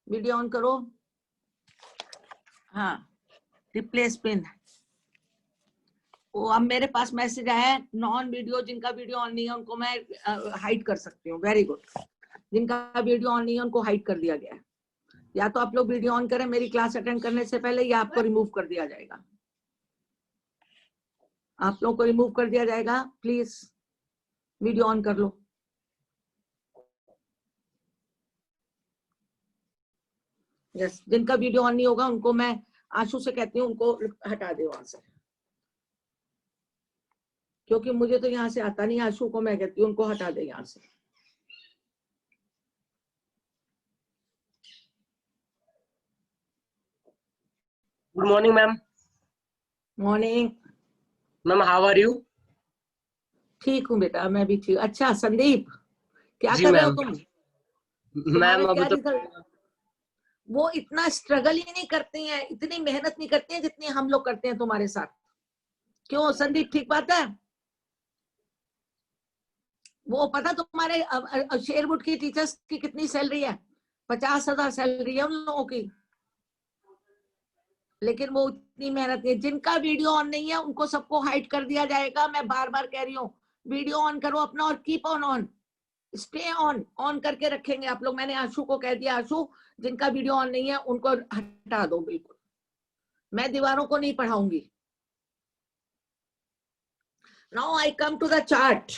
Video on करो। हाँ, replace pin. वो अब मेरे पास मैसेज आया है, नॉन वीडियो जिनका वीडियो ऑन नहीं है उनको मैं हाइड कर सकती हूँ। Very good. जिनका वीडियो ऑन नहीं है उनको हाइड कर दिया गया है। या तो आप लोग वीडियो ऑन करें मेरी क्लास अटेंड करने से पहले, या आपको रिमूव कर दिया जाएगा। आप लोगों को रिमूव कर दिया जाएगा। प्लीज वीडियो ऑन कर लो। यस, जिनका वीडियो ऑन नहीं होगा उनको मैं आशु से कहती हूँ उनको हटा दे वहां से, क्योंकि मुझे तो यहाँ से आता नहीं। आशु को मैं कहती हूँ उनको हटा दे यहाँ से। Good morning ma'am. Morning ma'am, how are you? ठीक हूँ बेटा, मैं भी ठीक। अच्छा संदीप, क्या जी कर रहे हो मैम। तुम? मैम तुम्हारा अभी क्या तो रिजल्ट? वो इतना स्ट्रगल ही नहीं करती हैं, इतनी मेहनत नहीं करती हैं जितनी हम लोग करते हैं तुम्हारे साथ। क्यों संदीप, ठीक बात है? वो पता तुम्हारे शेरवुड की टीचर्स की कितनी सैलरी है? 50,000 सैलरी है उन लोगों की। लेकिन वो उतनी मेहनत नहीं। जिनका वीडियो ऑन नहीं है उनको सबको हाइड कर दिया जाएगा। मैं बार बार कह रही हूँ, वीडियो ऑन करो अपना और कीप ऑन स्टे ऑन करके रखेंगे आप लोग। मैंने आशु को कह दिया, आशु जिनका वीडियो ऑन नहीं है उनको हटा दो बिल्कुल। मैं दीवारों को नहीं पढ़ाऊंगी। Now I come to the chart.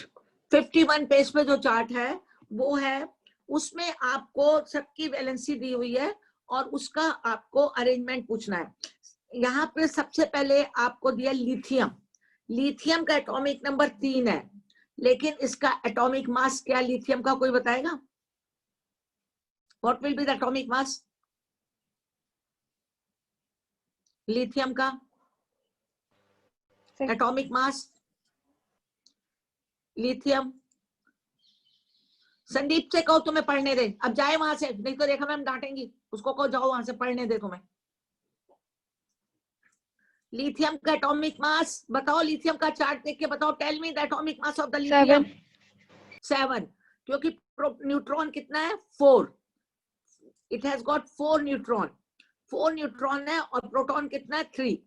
51 page पे जो चार्ट है वो है, उसमें आपको सबकी वैलेंसी दी हुई है और उसका आपको अरेंजमेंट पूछना है। यहाँ पे सबसे पहले आपको दिया लिथियम। लिथियम का एटॉमिक नंबर 3 है, लेकिन इसका एटॉमिक मास क्या लिथियम का, कोई बताएगा? What will be the atomic mass lithium का? Atomic mass lithium. संदीप से कहो तुम्हें पढ़ने दे, अब जाए वहां से, नहीं तो देखा मैम डांटेंगी। उसको कहो जाओ वहां से, पढ़ने दे तुम्हें। लिथियम का एटॉमिक मास बताओ। लिथियम का चार्ट देख के बताओ। Tell me the atomic mass of the lithium. 7। क्योंकि न्यूट्रॉन कितना है? 4। It has got 4 neutron. 4 neutron है और प्रोटॉन कितना है? 3।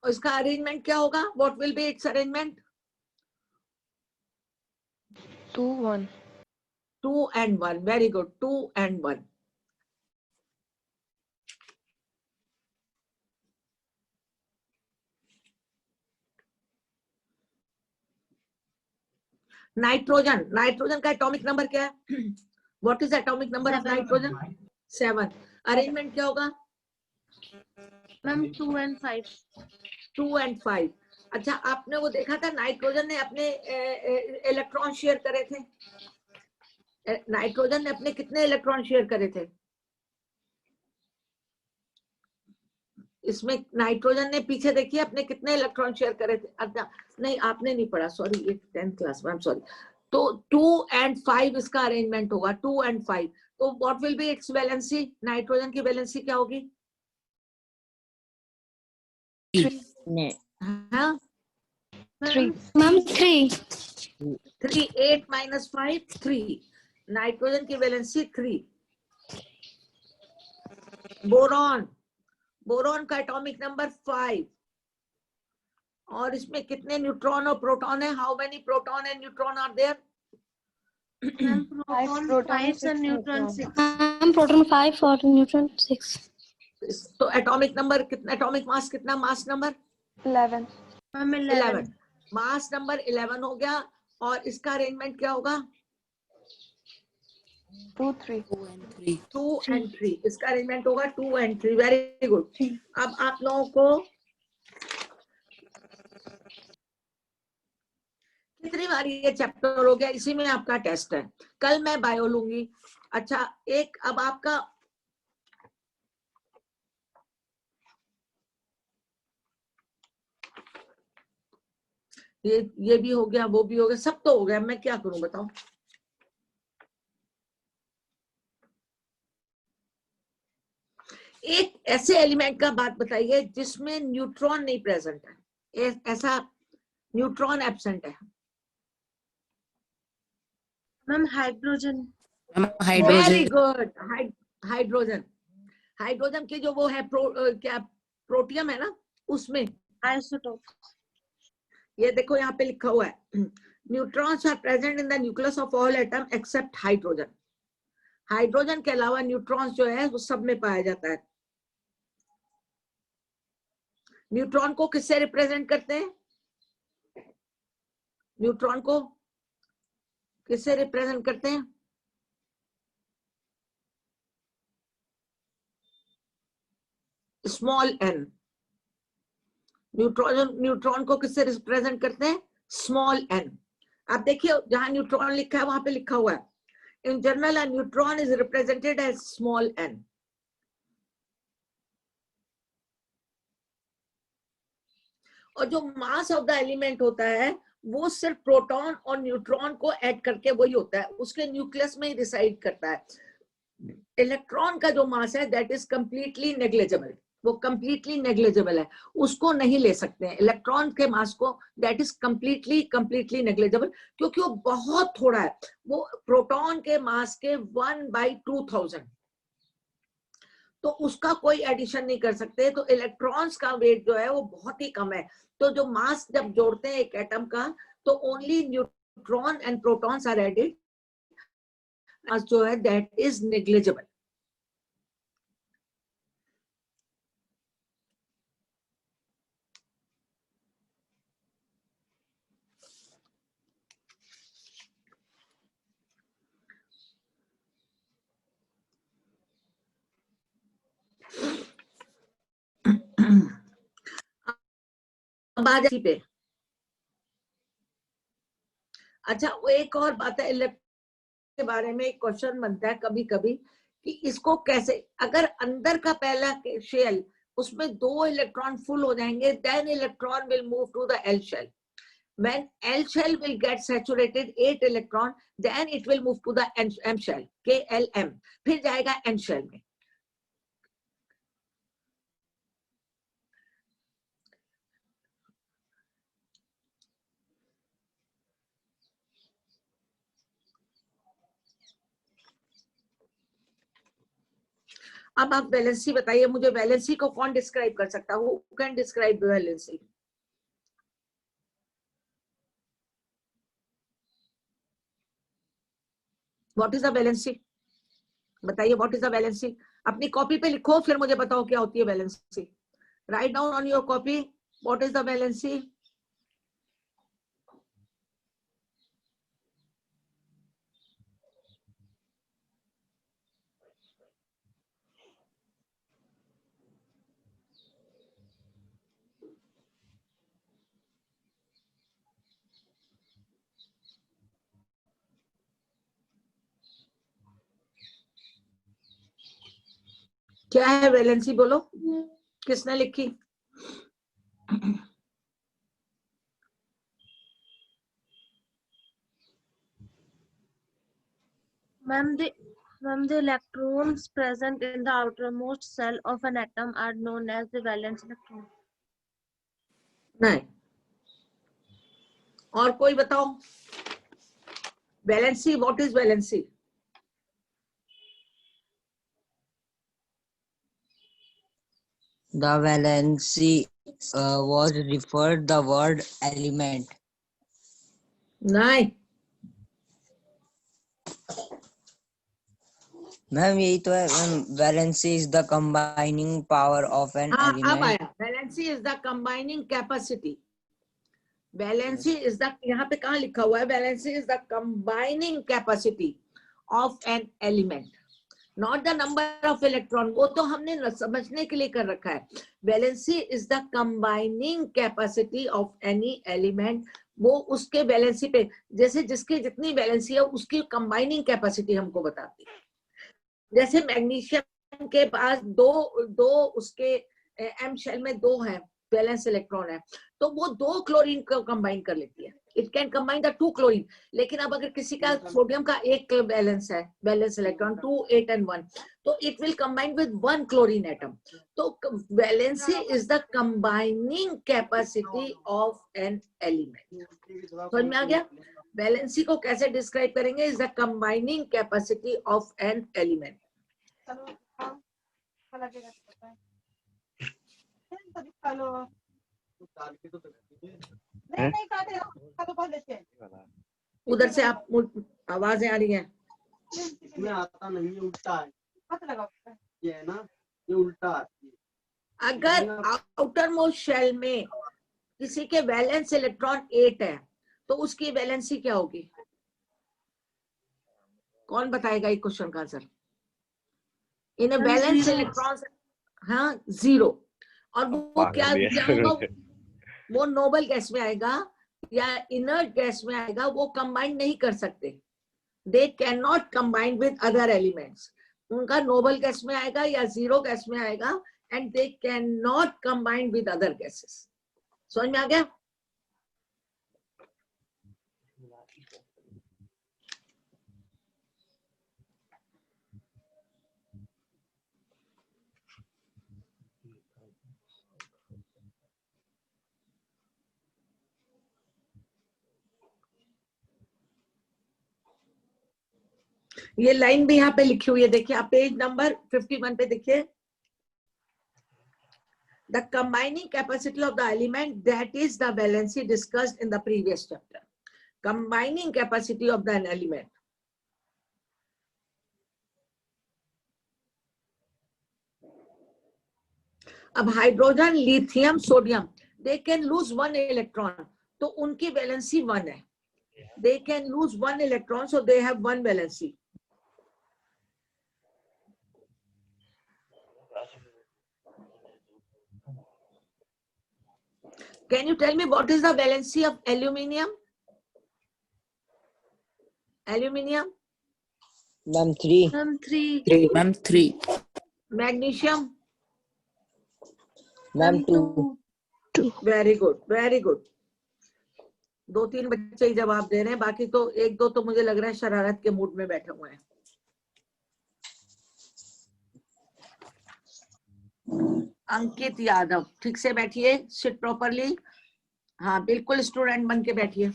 और इसका अरेंजमेंट क्या होगा? What will be it's arrangement? 2 1 2 and 1. Very good, 2 and 1। Nitrogen, nitrogen का एटॉमिक नंबर क्या है? What is atomic number of nitrogen? 7। Arrangement क्या होगा? Ma'am 2 and 5। 2 and 5। अच्छा, आपने वो देखा था नाइट्रोजन ने अपने इलेक्ट्रॉन शेयर करे थे? नाइट्रोजन ने अपने कितने इलेक्ट्रॉन शेयर करे थे? इसमें नाइट्रोजन ने पीछे देखिए अपने कितने इलेक्ट्रॉन शेयर करे थे। अच्छा नहीं, आपने नहीं पढ़ा, सॉरी, ये 10th क्लास में, सॉरी। तो 2 and 5 इसका अरेंजमेंट होगा। 2 and 5। तो what will be its valency? Nitrogen की वैलेंसी क्या होगी? 3 हाँ 3 मैम 3 3। 8 minus 5 3। नाइट्रोजन की वैलेंसी 3। बोरॉन, बोरॉन का एटॉमिक नंबर 5। और इसमें कितने न्यूट्रॉन और प्रोटॉन है? How many proton and neutron are there? Ma'am proton 5 and neutron 6। Ma'am proton 5 और न्यूट्रॉन 6। तो एटॉमिक नंबर कितना, एटॉमिक मास कितना? Mass number 11 ma'am 11। मास नंबर 11 हो गया। और इसका अरेंजमेंट क्या होगा? 2 3 2 and 3। इसका अरेंजमेंट होगा 2 and 3। Very good. अब आप लोगों को कितनी बार ये चैप्टर हो गया? इसी में आपका टेस्ट है। कल मैं बायो लूंगी। अच्छा, एक अब आपका ये भी हो गया, वो भी हो गया, सब तो हो गया। मैं क्या करूं बताओ? एक ऐसे एलिमेंट का बात बताइए जिसमें न्यूट्रॉन नहीं प्रेजेंट है। ऐसा न्यूट्रॉन एब्सेंट है। Ma'am hydrogen. Very good. Hydrogen, hydrogen के जो वो है क्या प्रोटियम है ना, उसमें आइसोटोप। ये देखो यहाँ पे लिखा हुआ है, neutrons are present in the nucleus of all atom except hydrogen. Hydrogen के अलावा न्यूट्रॉन्स जो है वो सब में पाया जाता है। न्यूट्रॉन को किससे रिप्रेजेंट करते हैं? न्यूट्रॉन को किससे रिप्रेजेंट करते हैं? Small N. न्यूट्रॉन को किससे रिप्रेजेंट करते हैं? Small n. आप देखिए जहां न्यूट्रॉन लिखा है वहां पे लिखा हुआ है, in general a neutron is represented as small n. और जो मास ऑफ द एलिमेंट होता है वो सिर्फ प्रोटॉन और न्यूट्रॉन को ऐड करके वही होता है, उसके न्यूक्लियस में ही रिसाइड करता है। इलेक्ट्रॉन का जो मास है दैट इज कंप्लीटली नेग्लिजिबल, वो कंप्लीटली नेग्लिजिबल है, उसको नहीं ले सकते हैं इलेक्ट्रॉन के मास को, दैट इज कंप्लीटली नेग्लिजिबल, क्योंकि वो बहुत थोड़ा है, वो प्रोटॉन के मास के 1/2000, तो उसका कोई एडिशन नहीं कर सकते। तो इलेक्ट्रॉन्स का वेट जो है वो बहुत ही कम है, तो जो मास जब जोड़ते हैं एक एटम का तो only neutron and protons are added, जो है दैट इज नेग्लिजिबल। अब आ जाए पे। अच्छा, वो एक और बात है इलेक्ट्रॉन के बारे में, एक क्वेश्चन बनता है कभी कभी कि इसको कैसे, अगर अंदर का पहला शेल उसमें 2 इलेक्ट्रॉन फुल हो जाएंगे, then electron will move to the L shell. When L shell will get saturated 8 electron, then it will move to the M shell, KLM, फिर जाएगा N shell में। अब आप वैलेंसी बताइए मुझे, वैलेंसी को कौन डिस्क्राइब कर सकता है? Who can describe valency? What is the valency? बताइए व्हाट इज द वैलेंसी। अपनी कॉपी पे लिखो, फिर मुझे बताओ क्या होती है valency. Write down on your copy what is the valency. क्या है वैलेंसी, बोलो किसने लिखी? Ma'am, the electrons present in the outermost cell of an atom are known as the valence electron. नहीं, और कोई बताओ valency, what is valency? The valency was referred the word element. नहीं मैम यही तो है ma'am, valency is the combining power of an हाँ, अब element. आया, valency is the combining capacity. Valency is the, यहाँ पे कहाँ लिखा हुआ है? Valency is the combining capacity of an element, not the number of electron, वो तो हमने समझने के लिए कर रखा है। Valency is the combining capacity of any element, वो उसके वैलेंसी पे, जैसे जिसकी जितनी वैलेंसी है उसकी कंबाइनिंग कैपेसिटी हमको बताती है। जैसे मैग्नीशियम के पास दो उसके एम शेल में 2 है वैलेंस इलेक्ट्रॉन है, तो वो 2 क्लोरीन को कंबाइन कर लेती है, it can combine the 2 chlorine. लेकिन अब अगर किसी का सोडियम का एक बैलेंस है, बैलेंस इलेक्ट्रॉन 2, 8 and 1, तो it will combine with 1 chlorine atom. तो valency is the combining capacity of an element. समझ में आ गया? वैलेंसी को कैसे डिस्क्राइब करेंगे? Is the combining capacity of an element. उधर से आप आवाजें आ रही हैं. मैं आता नहीं है, उल्टा है ये है ना, ये उल्टा है. अगर आउटर मोस्ट शेल में किसी के वैलेंस इलेक्ट्रॉन 8 है तो उसकी वैलेंसी क्या होगी? कौन बताएगा ये क्वेश्चन का आंसर? इन वैलेंस इलेक्ट्रॉन, हाँ 0. और वो क्या होगा? वो नोबल गैस में आएगा या इनर्ट गैस में आएगा. वो कंबाइन नहीं कर सकते. They can not combine with other elements. उनका नोबल गैस में आएगा या 0 गैस में आएगा, and they can not combine with other gases. समझ में आ गया? ये लाइन भी यहाँ पे लिखी हुई है, देखिए आप पेज नंबर 51 पे देखिए. The combining capacity of the element, that is the valency discussed in the previous chapter. Combining capacity of the element. अब hydrogen, lithium, sodium, they can lose 1 electron, तो उनकी वैलेंसी 1 है. They can lose 1 electron, so they have 1 valency. Can you tell me what is the valency of aluminium? Aluminium? Ma'am, 3. Ma'am, 3. Ma'am, 3. Magnesium? Ma'am, 2. Very good, very good. 2-3 बच्चे ही जवाब दे रहे हैं, बाकी तो 1-2 तो मुझे लग रहा है शरारत के मूड में बैठे हुए हैं. अंकित यादव, ठीक से बैठिए, सिट प्रॉपरली. हाँ बिल्कुल स्टूडेंट बन के बैठिए.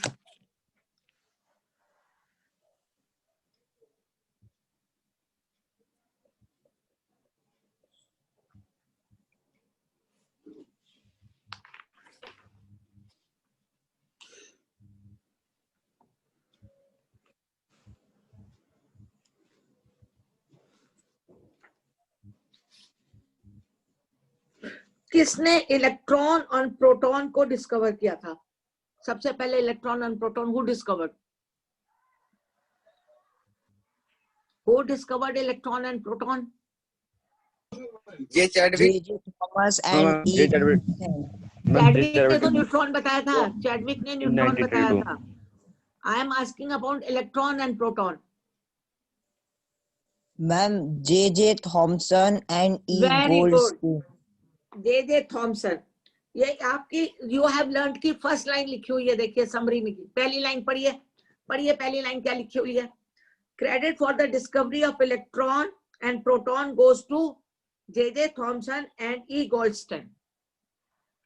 किसने इलेक्ट्रॉन और प्रोटॉन को डिस्कवर किया था? सबसे पहले इलेक्ट्रॉन और proton who discovered? Who discovered electron and proton? J. Chadwick. J. Thomas and E. J. Chadwick. Chadwick ने तो न्यूट्रॉन बताया था. चैडविक ने न्यूट्रॉन बताया था. I am asking about electron and proton. Ma'am, J. Thomson and E. Very good. Goldstein. J. Thomson. ये आपकी you have learned की फर्स्ट लाइन लिखी हुई है, देखिए समरी में की पहली लाइन पढ़िए. पढ़िए पहली लाइन क्या लिखी हुई है? Credit for the discovery of electron and proton goes to J. Thomson and E. Goldstein.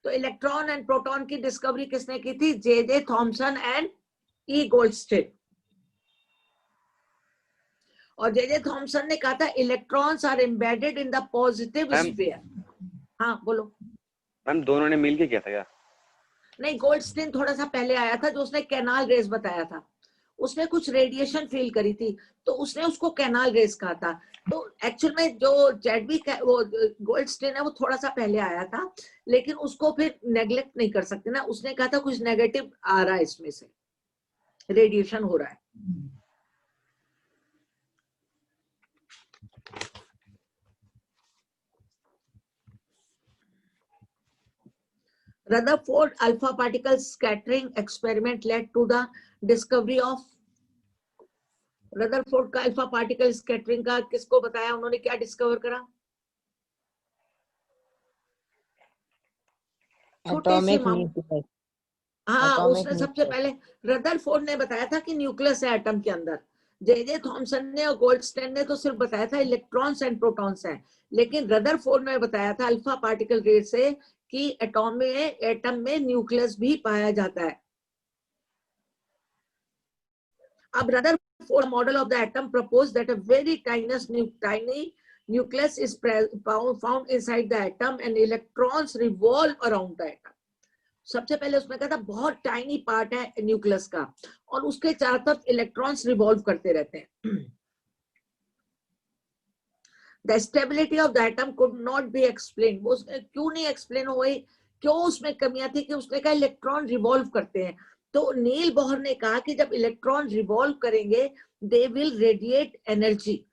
तो इलेक्ट्रॉन एंड प्रोटॉन की डिस्कवरी किसने की थी? J. Thomson and E. Goldstein. और J. Thomson ने कहा था electrons are embedded in the positive sphere. हाँ बोलो. मैम दोनों ने मिलके किया था क्या? नहीं, गोल्डस्टीन थोड़ा सा पहले आया था, जो उसने कैनाल रेस बताया था. उसने कुछ रेडिएशन फील करी थी तो उसने उसको कैनाल रेस कहा था. तो एक्चुअल में जो चैडविक है, वो गोल्डस्टीन है, वो थोड़ा सा पहले आया था, लेकिन उसको फिर नेग्लेक्ट नहीं कर सकते ना. उसने कहा था कुछ नेगेटिव आ रहा है, इसमें से रेडिएशन हो रहा है. Rutherford alpha particle scattering experiment led to the discovery of. Rutherford का अल्फा पार्टिकल स्कैटरिंग का किसको बताया? उन्होंने क्या डिस्कवर करा? Atomic nucleus. हाँ, Atomic उसने सबसे nucleus. पहले रदरफोर्ड ने बताया था कि न्यूक्लियस है एटम के अंदर. J. थॉमसन ने और गोल्डस्टीन ने तो सिर्फ बताया था इलेक्ट्रॉन्स एंड प्रोटॉन्स हैं, लेकिन रदरफोर्ड ने बताया था अल्फा पार्टिकल रेट से कि एटम में न्यूक्लियस भी पाया जाता है. अब Rutherford model of the atom proposed that a very tiny nucleus is found inside the atom and electrons revolve around the atom. सबसे पहले उसने कहा था बहुत टाइनी पार्ट है न्यूक्लियस का और उसके चारों तरफ इलेक्ट्रॉन्स रिवॉल्व करते रहते हैं. The stability of the atom could not be explained. वो क्यों नहीं एक्सप्लेन हो गई, क्यों उसमें कमियां थी कि उसने कहा इलेक्ट्रॉन रिवॉल्व करते हैं. तो नील बोहर ने कहा कि जब इलेक्ट्रॉन रिवॉल्व करेंगे they will radiate energy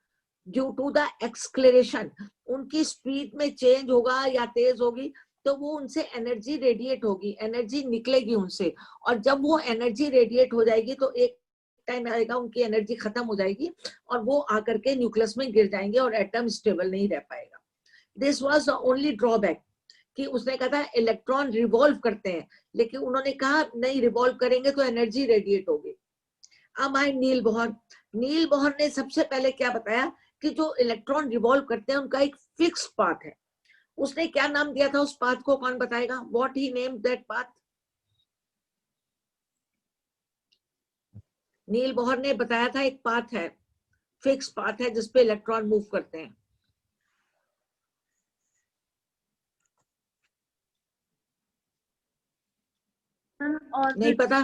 due to the acceleration. उनकी स्पीड में चेंज होगा या तेज होगी तो वो उनसे एनर्जी रेडिएट होगी, एनर्जी निकलेगी उनसे, और जब वो एनर्जी रेडिएट हो जाएगी तो एक टाइम आएगा उनकी एनर्जी खत्म हो जाएगी और वो आकर के न्यूक्लियस में गिर जाएंगे और एटम स्टेबल नहीं रह पाएगा. This was the only drawback कि उसने कहा था इलेक्ट्रॉन रिवॉल्व करते हैं, लेकिन उन्होंने कहा नहीं रिवॉल्व करेंगे तो एनर्जी रेडिएट होगी. अब आए नील बोहर. नील बोहर ने सबसे पहले क्या बताया कि जो इलेक्ट्रॉन रिवॉल्व करते हैं उनका एक फिक्स पाथ है. उसने क्या नाम दिया था उस पाथ को, कौन बताएगा? What he named that path? Niels Bohr ने बताया था एक पाथ है, फिक्स पाथ है जिसपे इलेक्ट्रॉन मूव करते हैं. नहीं पता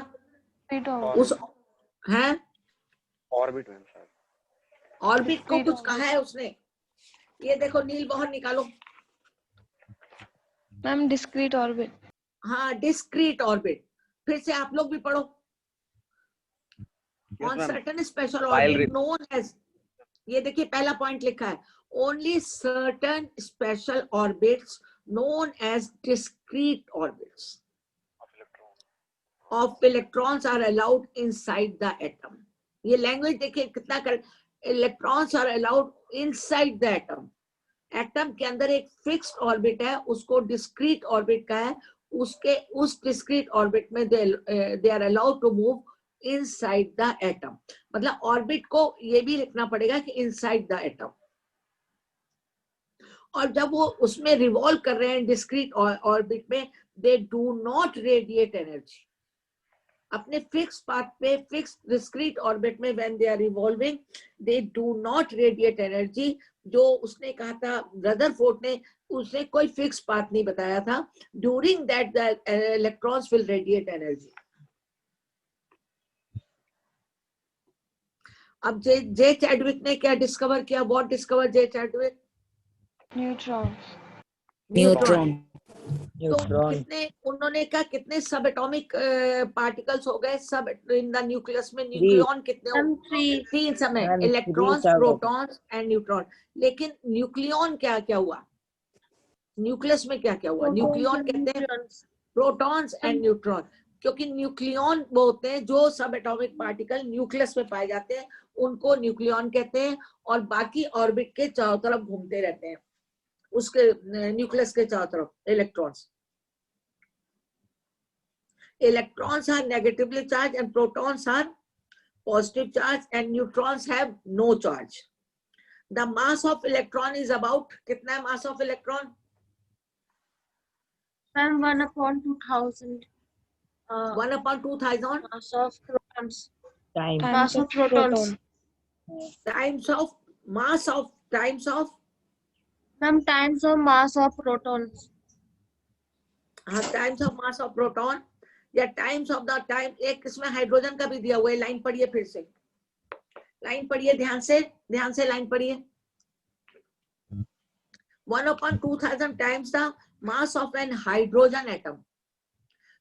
उस है ऑर्बिट में सर. ऑर्बिट को कुछ कहा है उसने. ये देखो नील बोहर निकालो. Ma'am discrete orbit. हाँ डिस्क्रीट ऑर्बिट. फिर से आप लोग भी पढ़ो. Yes, on ma'am. certain special I'll orbit read. known as, ये देखिए पहला पॉइंट लिखा है, only certain special orbits known as discrete orbits of electrons are allowed inside the atom. ये लैंग्वेज देखिए कितना कर, electrons are allowed inside the atom. Atom के अंदर एक फिक्स्ड ऑर्बिट है, उसको डिस्क्रीट ऑर्बिट का है. उसके उस डिस्क्रीट ऑर्बिट में they are allowed to move inside the atom. मतलब ऑर्बिट को ये भी लिखना पड़ेगा कि इनसाइड द एटम. और जब वो उसमें रिवॉल्व कर रहे हैं डिस्क्रीट ऑर्बिट में, they do not radiate energy. अपने फिक्स पाथ पे फिक्स डिस्क्रीट ऑर्बिट में when they are revolving they do not radiate energy. जो उसने कहा था रदरफोर्ड ने, उसने कोई फिक्स पाथ नहीं बताया था. During that the electrons will radiate energy. अब जे चैडविक ने क्या डिस्कवर किया? What discover J Chadwick? Neutron. Neutron. तो कितने, उन्होंने कहा कितने सब एटॉमिक पार्टिकल्स हो गए सब इन द न्यूक्लियस में? न्यूक्लियॉन कितने हो? 3 समय, इलेक्ट्रॉन्स, प्रोटॉन्स एंड न्यूट्रॉन. लेकिन न्यूक्लियॉन क्या क्या हुआ? न्यूक्लियस में क्या क्या हुआ? न्यूक्लियॉन कहते हैं प्रोटॉन्स एंड न्यूट्रॉन, क्योंकि न्यूक्लियॉन वो होते हैं जो सब एटॉमिक पार्टिकल न्यूक्लियस में पाए जाते हैं, उनको न्यूक्लियॉन कहते हैं. और बाकी ऑर्बिट के चारों तरफ घूमते रहते हैं, उसके न्यूक्लियस के चारों तरफ electrons. Electrons are negatively charged and protons are positive charged and neutrons have no charge. The mass of electron is about, कितना है mass of electron? Ma'am, 1/2000. 1/2000 Mass of protons. Time. Mass of protons. times of mass of times of Ma'am, times of mass of protons. times of mass of proton या times of the time. एक इसमें hydrogen का भी दिया हुआ है. Line पढ़िए, फिर से लाइन पढ़िए, ध्यान से लाइन पढ़िए. 1/2000 times the mass of an hydrogen atom.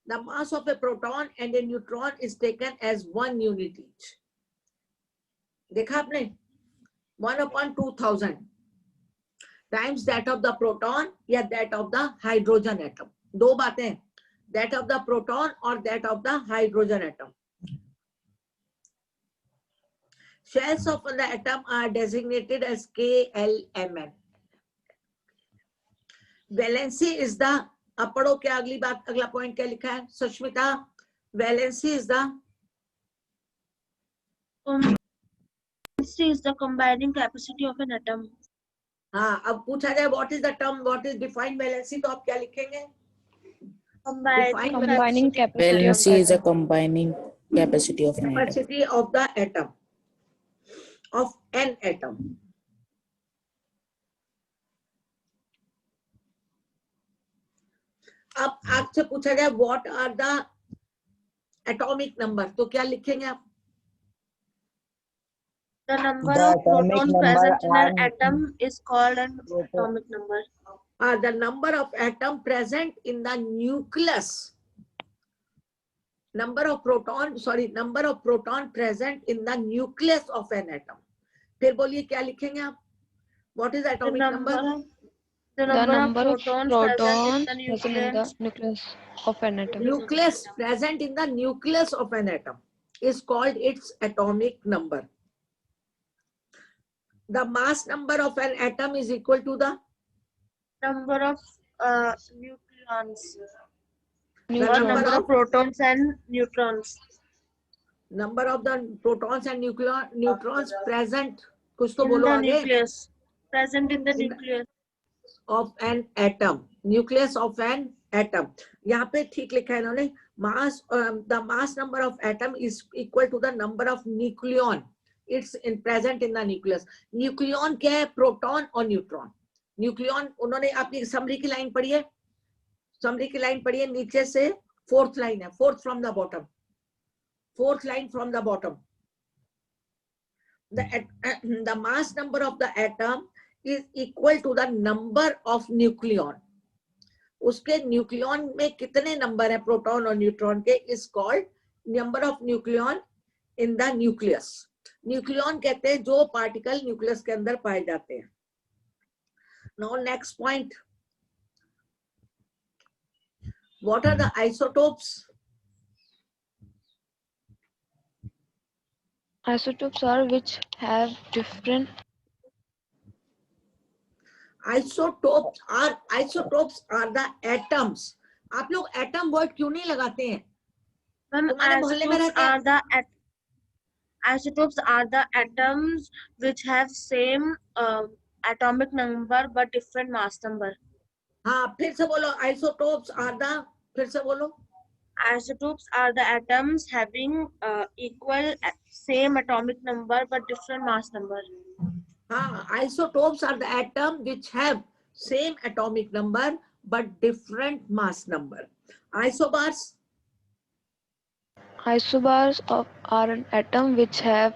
The mass of a proton and a neutron is taken as 1 unit each. देखा आपने? 1/2000 times that of the proton या that of the hydrogen atom. दो बातें हैं, that of the proton or that of the hydrogen atom. Shells of the atom are designated as K, L, M, N. Valency is the, अब पढ़ो क्या अगली बात, अगला पॉइंट क्या लिखा है Sushmita? Valency is the Valency is the combining capacity of an atom. हाँ, अब पूछा जाए what is the term, what is defined valency, तो आप क्या लिखेंगे? Combining capacity. Valency is a combining Capacity of an atom. Capacity of the atom, of an atom. अब आपसे पूछा जाए what are the atomic number, तो क्या लिखेंगे आप? The number The of atomic protons number present in an are- atom is called an atomic number. The number of atom present in the nucleus, number of proton present in the nucleus of an atom. फिर बोलिए क्या लिखेंगे आप? What is The atomic number number? of the number of protons present in the nucleus. nucleus of an atom. Nucleus present in the nucleus of an atom is called its atomic number. The mass number of an atom is equal to the Number of nucleons. The Or number number of of protons and neutrons. number of the protons and neutrons present, कुछ तो In बोलो the आगे, nucleus. Present in the In the- nucleus. of an atom, nucleus of an atom. यहाँ पे ठीक लिखा है इन्होंने, mass, the mass number of atom is equal to the number of nucleon. It's present in the nucleus. Nucleon क्या है? Proton और neutron. Nucleon, उन्होंने आपकी समरी की लाइन पढ़ी है, समरी की लाइन पढ़ी है, नीचे से फोर्थ लाइन है, fourth from the bottom, fourth line from the bottom. The mass number of the atom is equal to the number of nucleon. उसके न्यूक्लियन में कितने नंबर है प्रोटॉन और न्यूट्रॉन के, is called number of nucleon in the nucleus. Nucleon कहते हैं जो particle nucleus के अंदर पाए जाते हैं. Now next point, what are the isotopes? Isotopes are which have different Isotopes are the atoms. आप लोग एटम वर्ड क्यों नहीं लगाते हैं? Ma'am, तुम्हारे मोहल्ले में रहते हैं? isotopes are the atoms which have same atomic number but different mass number. हाँ, फिर से बोलो, isotopes are the, फिर से बोलो. Isotopes are the atoms having equal same atomic number but different mass number. हाँ, isotopes are the atom which have same atomic number but different mass number. Isobars? isobars are an atom which have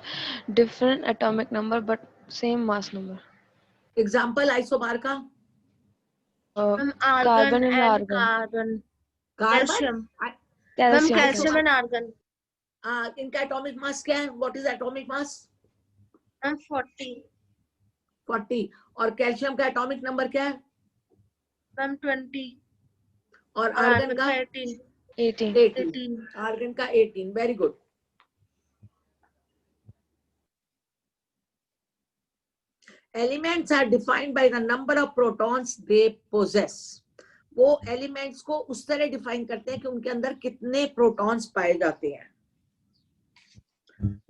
different atomic number but same mass number. Example isobar का? Ma'am, Carbon and argon. carbon. Carbon? Calcium. Ma'am, Calcium. calcium and argon. इनका atomic mass क्या है? What is atomic mass? Ma'am, 40. 40. और calcium का atomic number क्या है? Ma'am, 20. और argon का? 18. 18. 18. आर्गन का 18. Very good. Elements are defined by the number of protons they possess. वो एलिमेंट्स को उस तरह डिफाइन करते हैं कि उनके अंदर कितने प्रोटॉन्स पाए जाते हैं.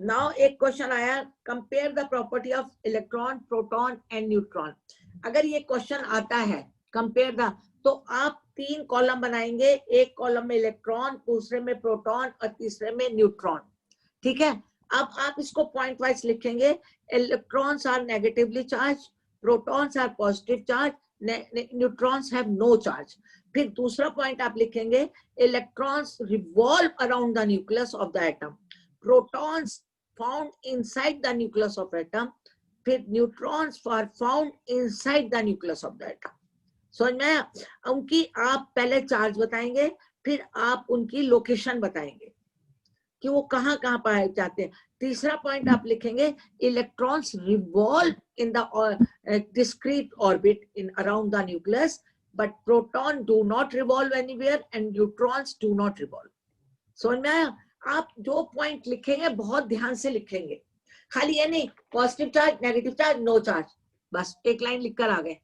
नाउ एक क्वेश्चन आया, compare the property of electron, proton and neutron. अगर ये क्वेश्चन आता है कंपेयर द, तो आप 3 कॉलम बनाएंगे, एक कॉलम में इलेक्ट्रॉन, दूसरे में प्रोटॉन और तीसरे में न्यूट्रॉन. ठीक है, अब आप इसको पॉइंट वाइज लिखेंगे. Electrons are negatively charge, protons are positive charge, neutrons have no charge. फिर दूसरा पॉइंट आप लिखेंगे, electrons revolve around the nucleus of the atom, protons found inside the nucleus of atom, फिर neutrons are found inside the nucleus of the atom. समझ में आया? उनकी आप पहले चार्ज बताएंगे, फिर आप उनकी लोकेशन बताएंगे कि वो कहाँ कहाँ पाए जाते हैं. तीसरा पॉइंट आप लिखेंगे, electrons revolve in the discrete orbit in around the nucleus, but proton do not revolve anywhere and neutrons do not revolve. समझ में आया? आप जो पॉइंट लिखेंगे बहुत ध्यान से लिखेंगे, खाली ये नहीं positive charge, negative charge, no charge, बस एक लाइन लिखकर आ गए.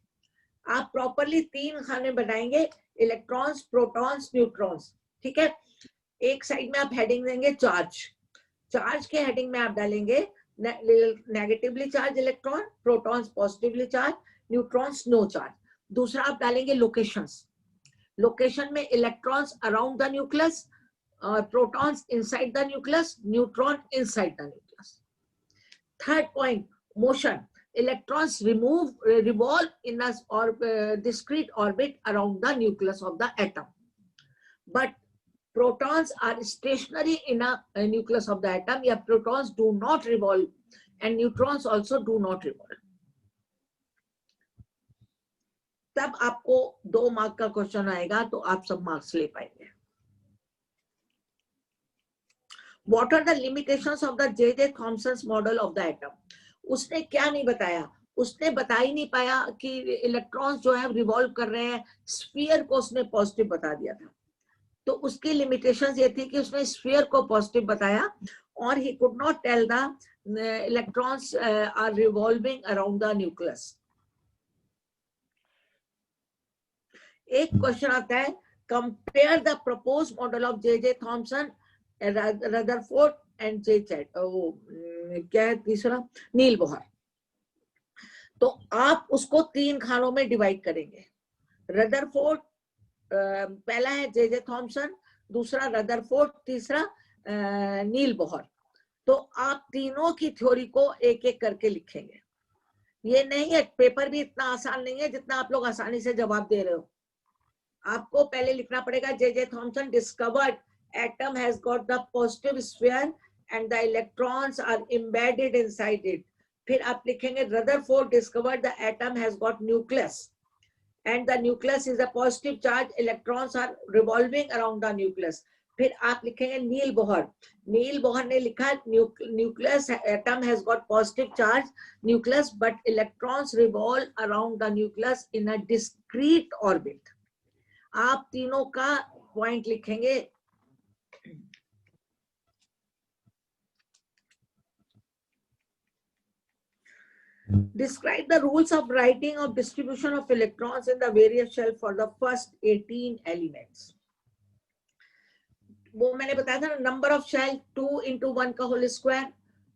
आप प्रॉपरली 3 खाने बनाएंगे, इलेक्ट्रॉन्स, प्रोटॉन्स, न्यूट्रॉन्स. ठीक है, एक साइड में आप हेडिंग देंगे चार्ज. चार्ज के हेडिंग में आप डालेंगे negatively charge electron, protons positively charge, neutrons no charge. दूसरा आप डालेंगे लोकेशंस. लोकेशन में electrons around the nucleus, protons inside the nucleus, neutron inside the nucleus. Third point, motion. Electrons revolve in a discrete orbit around the nucleus of the atom. But protons are stationary in a nucleus of the atom. Yeah, protons do not revolve and neutrons also do not revolve. तब आपको 2 mark का question आएगा तो आप सब marks ले पाएंगे. What are the limitations of the J.J. Thomson's model of the atom? उसने क्या नहीं बताया, उसने बता ही नहीं पाया कि इलेक्ट्रॉन्स जो है रिवॉल्व कर रहे हैं. स्फीयर को उसने पॉजिटिव बता दिया था, तो उसकी लिमिटेशंस ये थी कि उसने स्फीयर को पॉजिटिव बताया और he could not tell the electrons are revolving around the nucleus. एक क्वेश्चन आता है, compare the proposed model of J.J. Thomson, Rutherford and क्या है तीसरा, नील बोहर. तो आप उसको 3 खानों में डिवाइड करेंगे. रदरफोर्ड पहला है J.J. थॉमसन, दूसरा रदरफोर्ड, तीसरा नील बोहर. तो आप तीनों की थ्योरी को एक एक करके लिखेंगे. ये नहीं है, पेपर भी इतना आसान नहीं है जितना आप लोग आसानी से जवाब दे रहे हो. आपको पहले लिखना पड़ेगा J.J. Thomson discovered atom has got the positive sphere and the electrons are embedded inside it. फिर आप लिखेंगे Rutherford discovered the atom has got nucleus and the nucleus is a positive charge, electrons are revolving around the nucleus. फिर आप लिखेंगे नील Bohr. नील Bohr ने लिखा nucleus atom has got positive charge nucleus but electrons revolve around the nucleus in a discrete orbit. आप तीनों का point लिखेंगे. Describe the rules of writing of distribution of electrons in the various shell for the first 18 elements. वो मैंने बताया था ना, number of shell 2 into 1 का होल स्क्वायर,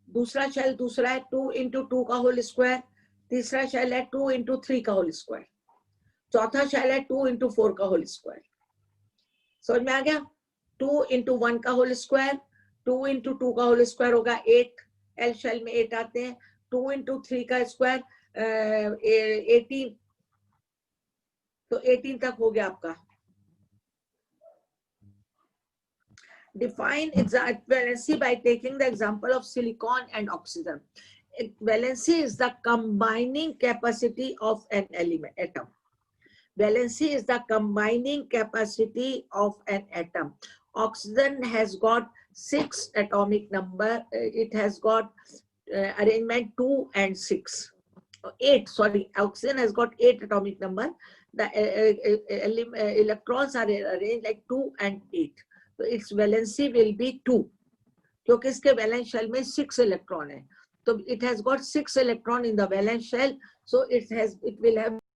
दूसरा शेल दूसरा है 2 into 2 का होल स्क्वायर, तीसरा शेल है 2 into 3 का होल स्क्वायर, चौथा शेल है 2 into 4 का होल स्क्वायर. समझ में आ गया? 2 into 1 का होल स्क्वायर, 2 into 2 का होल स्क्वायर होगा 8, एल शेल में 8 आते हैं. 2 into 3 का स्क्वायर 18, तो 18 तक हो गया आपका. Define valency by taking the example of silicon and oxygen. Valency is the combining capacity of an atom. Valency is the combining capacity of an atom. Oxygen has got 6 atomic number. It has got arrangement 2 and 6. 8, sorry, oxygen has got 8 atomic number. The electrons are arranged like 2 and 8. So its valency will be 2. क्योंकि इसके valence shell में 6 electron है. So it has got 6 electron in the valence shell. So it will have